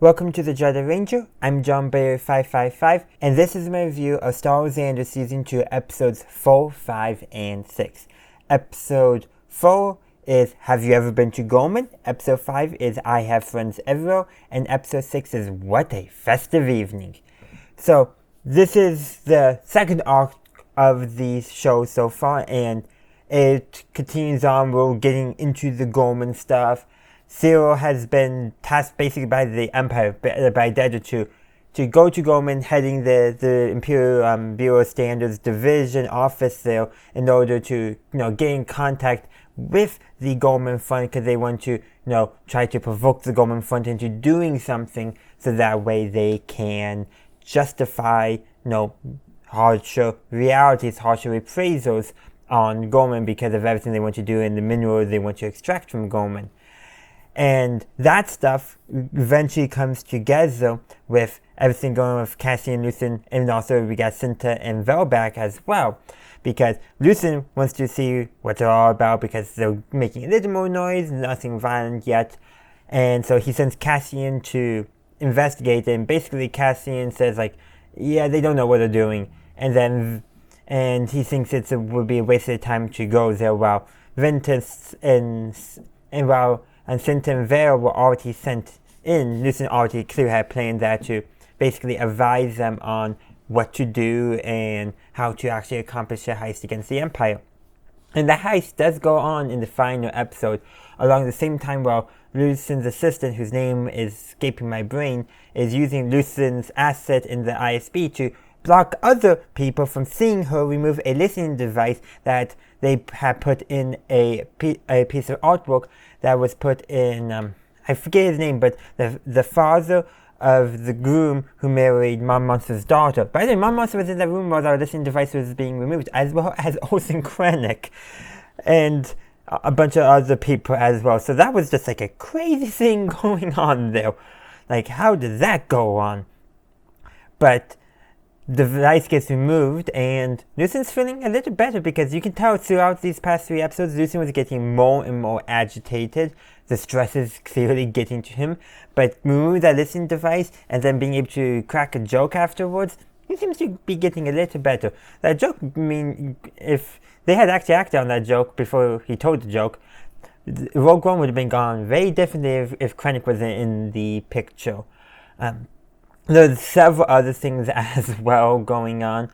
Welcome to the Jedi Ranger. I'm John Bayer 555, and this is my review of Star Wars Andor Season 2 Episodes 4, 5, and 6. Episode 4 is Have You Ever Been to Gorman? Episode 5 is I Have Friends Everywhere, and Episode 6 is What a Festive Evening. So, this is the second arc of these shows so far, and it continues on. We're getting into the Gorman stuff. Cyril has been tasked basically by the Empire, by Deda, to go to Gorman, heading the Imperial Bureau of Standards Division office there in order to, get in contact with the Gorman Front, because they want to, try to provoke the Gorman Front into doing something so that way they can justify, harsher realities, harsher reprisals on Gorman because of everything they want to do and the minerals they want to extract from Gorman. And that stuff eventually comes together with everything going on with Cassian, Lucen, and also we got Cinta and Vel back as well. Because Lucen wants to see what they're all about because they're making a little more noise, nothing violent yet. And so he sends Cassian to investigate, and basically Cassian says, yeah, they don't know what they're doing. And he thinks it would be a waste of time to go there while Ventus and Cinta and Vel were already sent in. Lucen already clearly had planned that to basically advise them on what to do and how to actually accomplish a heist against the Empire. And the heist does go on in the final episode along the same time while Lucen's assistant, whose name is escaping my brain, is using Lucen's asset in the ISB to block other people from seeing her remove a listening device that they had put in a piece of artwork that was put in, I forget his name, but the father of the groom who married Mom Monster's daughter. By the way, Mom Monster was in that room while our listening device was being removed, as well as Olsen Krennic and a bunch of other people as well. So that was just a crazy thing going on there. How did that go on? But the device gets removed, and Lucen's feeling a little better because you can tell throughout these past 3 episodes, Lucen was getting more and more agitated. The stress is clearly getting to him, but removing that listening device and then being able to crack a joke afterwards, he seems to be getting a little better. That joke, if they had actually acted on that joke before he told the joke, Rogue One would have been gone very differently if Krennic was in the picture. There's several other things as well going on.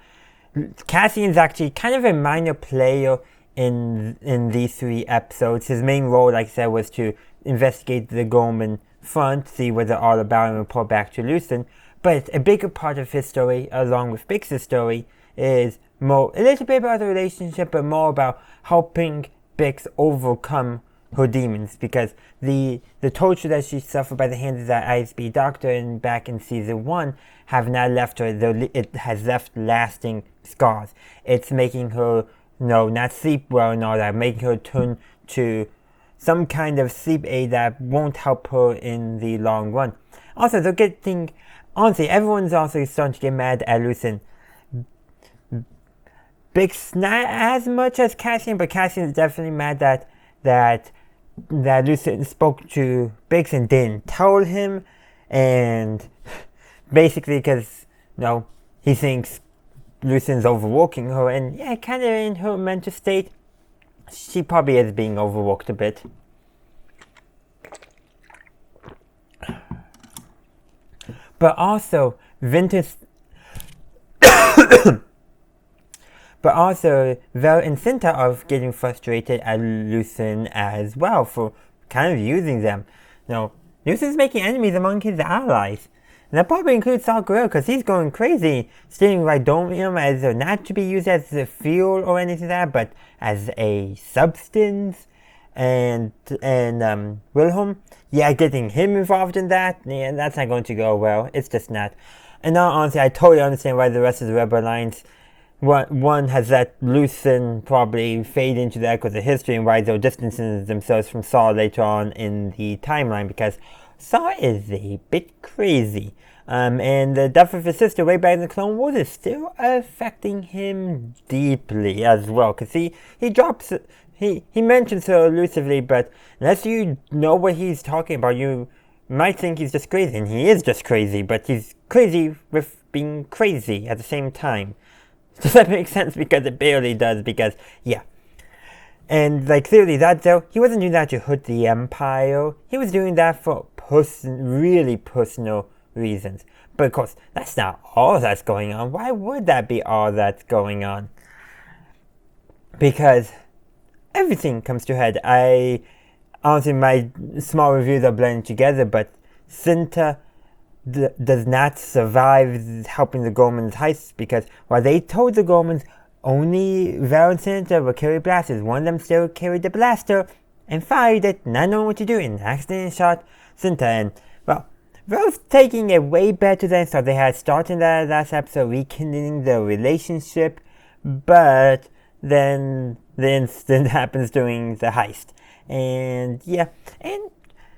Cassian's actually kind of a minor player in these 3 episodes. His main role, like I said, was to investigate the Gorman Front, see what they're all about, and report back to Lucen. But a bigger part of his story, along with Bix's story, is a little bit about the relationship, but more about helping Bix overcome her demons, because the torture that she suffered by the hands of that ISB doctor back in season 1 have not left her. It has left lasting scars. It's making her not sleep well and all that, making her turn to some kind of sleep aid that won't help her in the long run. Also, honestly, everyone's also starting to get mad at Lucen. Bix not as much as Cassian, but Cassian is definitely mad that Lucen spoke to Bix and didn't tell him, and basically because he thinks Lucen's overworking her, and yeah, kind of in her mental state, she probably is being overworked a bit. But also, But also, Vel and Cinta are getting frustrated at Lucen as well for kind of using them. Lucen's making enemies among his allies. And that probably includes Saw Gerrera, because he's going crazy, stealing Rhydonium as not to be used as a fuel or anything like that, but as a substance. And Wilhelm, getting him involved in that, that's not going to go well. It's just not. And now, honestly, I totally understand why the rest of the Rebel Alliance one has let Lucen probably fade into the echoes of history, and why they're distancing themselves from Saw later on in the timeline, because Saw is a bit crazy. And the death of his sister way back in the Clone Wars is still affecting him deeply as well, because he mentions her elusively, but unless you know what he's talking about, you might think he's just crazy, and he is just crazy, but he's crazy with being crazy at the same time. Does that make sense? Because it barely does, because, yeah. And, clearly that, though, he wasn't doing that to hurt the Empire. He was doing that for really personal reasons. But, of course, that's not all that's going on. Why would that be all that's going on? Because everything comes to a head. Honestly, my small reviews are blending together, but Cinta does not survive helping the Gormans heist because while they told the Gormans only Val and Cinta will carry blasters, one of them still carried the blaster and fired it, not knowing what to do, and accidentally shot Cinta. And, well, Val's taking it way better than so they had started that last episode, rekindling their relationship, but then the incident happens during the heist. And, yeah, and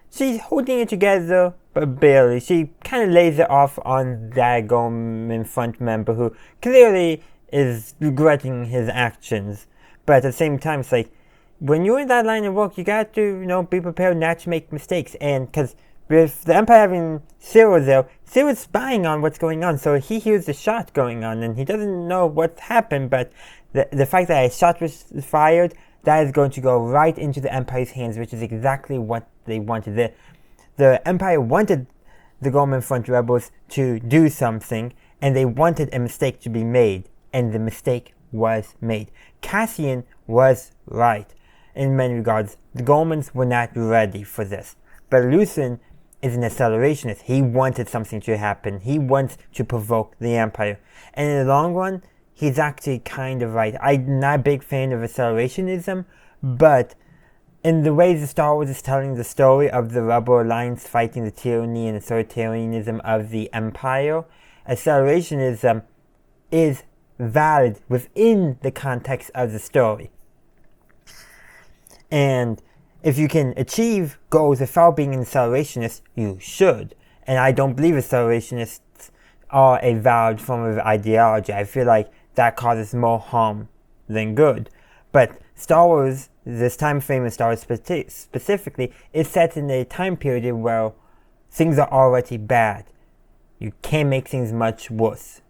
she's holding it together, but barely. She kind of lays it off on that Gorman front member who clearly is regretting his actions. But at the same time, it's like, when you're in that line of work, you got to, be prepared not to make mistakes. And because with the Empire having Cyril there, Cyril's spying on what's going on. So he hears the shot going on, and he doesn't know what happened, but the fact that a shot was fired, that is going to go right into the Empire's hands, which is exactly what they wanted. The Empire wanted the Gorman Front rebels to do something, and they wanted a mistake to be made, and the mistake was made. Cassian was right in many regards. The Gormans were not ready for this. But Lucien is an accelerationist. He wanted something to happen. He wants to provoke the Empire. And in the long run, he's actually kind of right. I'm not a big fan of accelerationism, but in the way the Star Wars is telling the story of the Rebel Alliance fighting the tyranny and authoritarianism of the Empire, accelerationism is valid within the context of the story. And if you can achieve goals without being an accelerationist, you should. And I don't believe accelerationists are a valid form of ideology. I feel like that causes more harm than good. But Star Wars, this time frame in Star Wars specifically, is set in a time period where things are already bad. You can't make things much worse.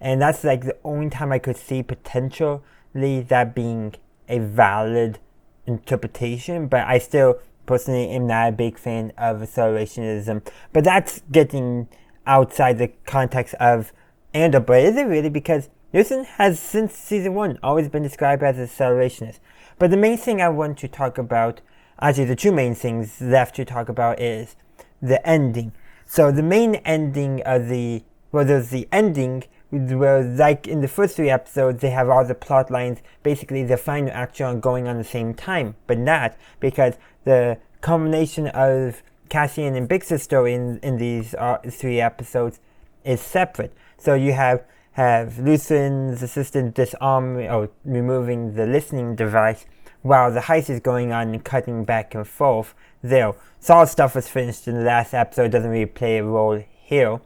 And that's the only time I could see potentially that being a valid interpretation. But I still personally am not a big fan of accelerationism. But that's getting outside the context of Andor. But is it really? Because Lucien has, since season 1, always been described as a accelerationist. But the main thing I want to talk about, actually the two main things left to talk about, is the ending. So the main ending of there's the ending where, like in the first 3 episodes, they have all the plot lines, basically the final action going on at the same time, but not, because the combination of Cassian and Bix's story in these 3 episodes is separate. So you have Lucien's assistant disarming or removing the listening device while the heist is going on and cutting back and forth there. Saul's stuff was finished in the last episode, doesn't really play a role here.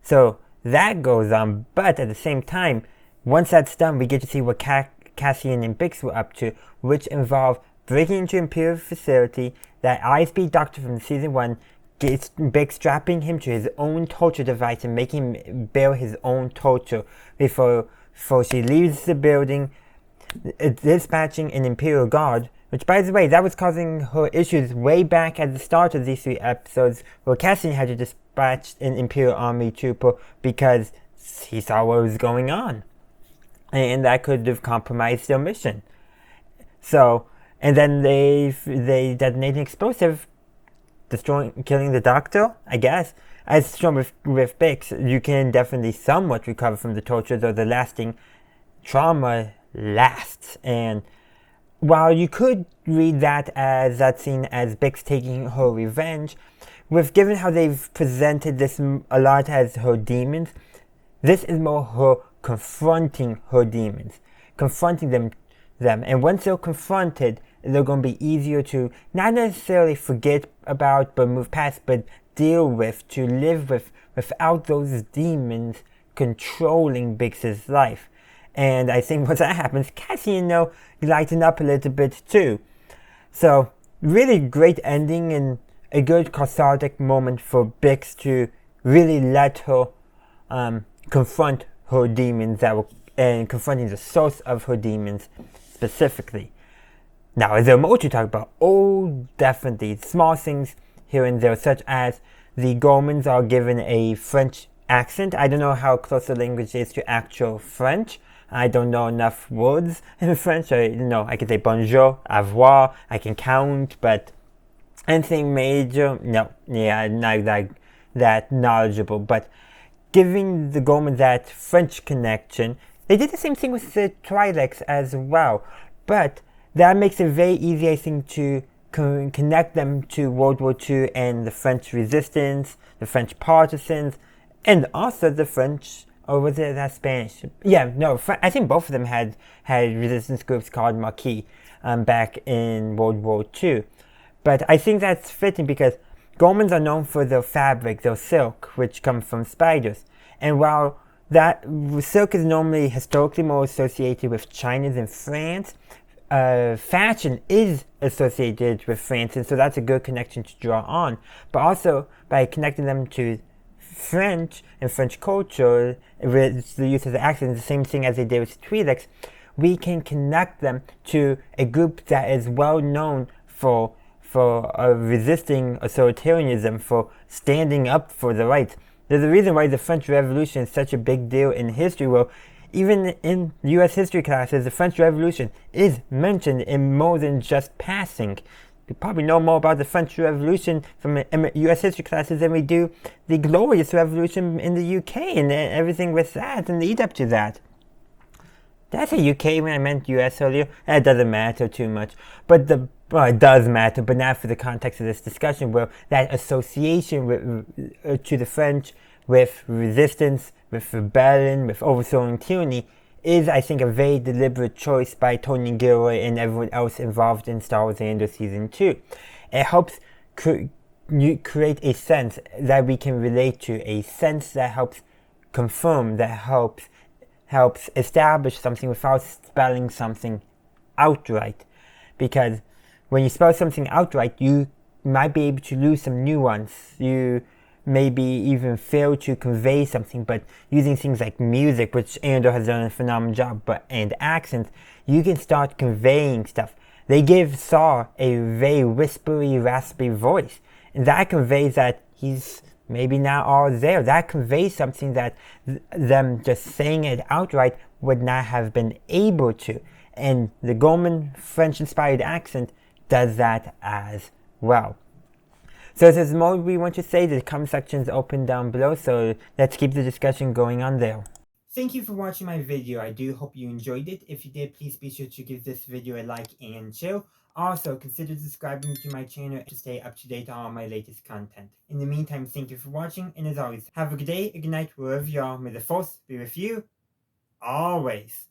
So that goes on, but at the same time, once that's done, we get to see what Cassian and Bix were up to, which involved breaking into an Imperial facility. That ISB doctor from season 1 gets Bix strapping him to his own torture device and making him bear his own torture before she leaves the building, dispatching an Imperial guard, which, by the way, that was causing her issues way back at the start of these 3 episodes, where Cassian had to dispatch an Imperial Army trooper because he saw what was going on. And that could have compromised their mission. So, and then they detonate an explosive, killing the doctor, I guess. As shown with Bix, you can definitely somewhat recover from the torture, though the lasting trauma lasts. And while you could read that scene as Bix taking her revenge, given how they've presented this a lot as her demons, this is more her confronting her demons, confronting them. And once they're confronted, they're going to be easier to not necessarily forget about, but move past, but deal with, to live with, without those demons controlling Bix's life. And I think once that happens, Cassian, lighten up a little bit too. So, really great ending, and a good cathartic moment for Bix to really let her confront her demons and confronting the source of her demons specifically. Now, is there more to talk about? Oh, definitely. Small things here and there, such as the Gormans are given a French accent. I don't know how close the language is to actual French. I don't know enough words in French. I can say bonjour, au revoir, I can count, but anything major, no. Yeah, not that knowledgeable. But giving the Gormans that French connection, they did the same thing with the Twi'leks as well. But that makes it very easy, I think, to connect them to World War II and the French resistance, the French partisans, and also the French, or was it that Spanish? Yeah, no, I think both of them had resistance groups called Maquis back in World War II. But I think that's fitting because Gormans are known for their fabric, their silk, which comes from spiders. And while that silk is normally historically more associated with China than France, fashion is associated with France, and so that's a good connection to draw on. But also, by connecting them to French and French culture, with the use of the accent, the same thing as they did with Twi'leks, we can connect them to a group that is well known for resisting authoritarianism, for standing up for the rights. There's a reason why the French Revolution is such a big deal in history. Well, even in U.S. history classes, the French Revolution is mentioned in more than just passing. We probably know more about the French Revolution from U.S. history classes than we do the glorious revolution in the U.K. and everything with that and the lead up to that. Did I say UK when I meant US earlier? It doesn't matter too much. But it does matter, but not for the context of this discussion, where that association to the French with resistance, with rebellion, with overthrowing tyranny is, I think, a very deliberate choice by Tony Gilroy and everyone else involved in Star Wars Andor Season 2. It helps create a sense that we can relate to, a sense that helps confirm, that helps establish something without spelling something outright. Because when you spell something outright, you might be able to lose some nuance. You maybe even fail to convey something, but using things like music, which Andor has done a phenomenal job, and accents, you can start conveying stuff. They give Saw a very whispery, raspy voice, and that conveys that he's maybe not all there. That conveys something that them just saying it outright would not have been able to. And the Gorman French-inspired accent does that as well. So if there's more we want to say, the comment section is open down below, so let's keep the discussion going on there. Thank you for watching my video. I do hope you enjoyed it. If you did, please be sure to give this video a like and share. Also, consider subscribing to my channel to stay up to date on all my latest content. In the meantime, thank you for watching, and as always, have a good day, a good night, wherever you are. May the Force be with you, always.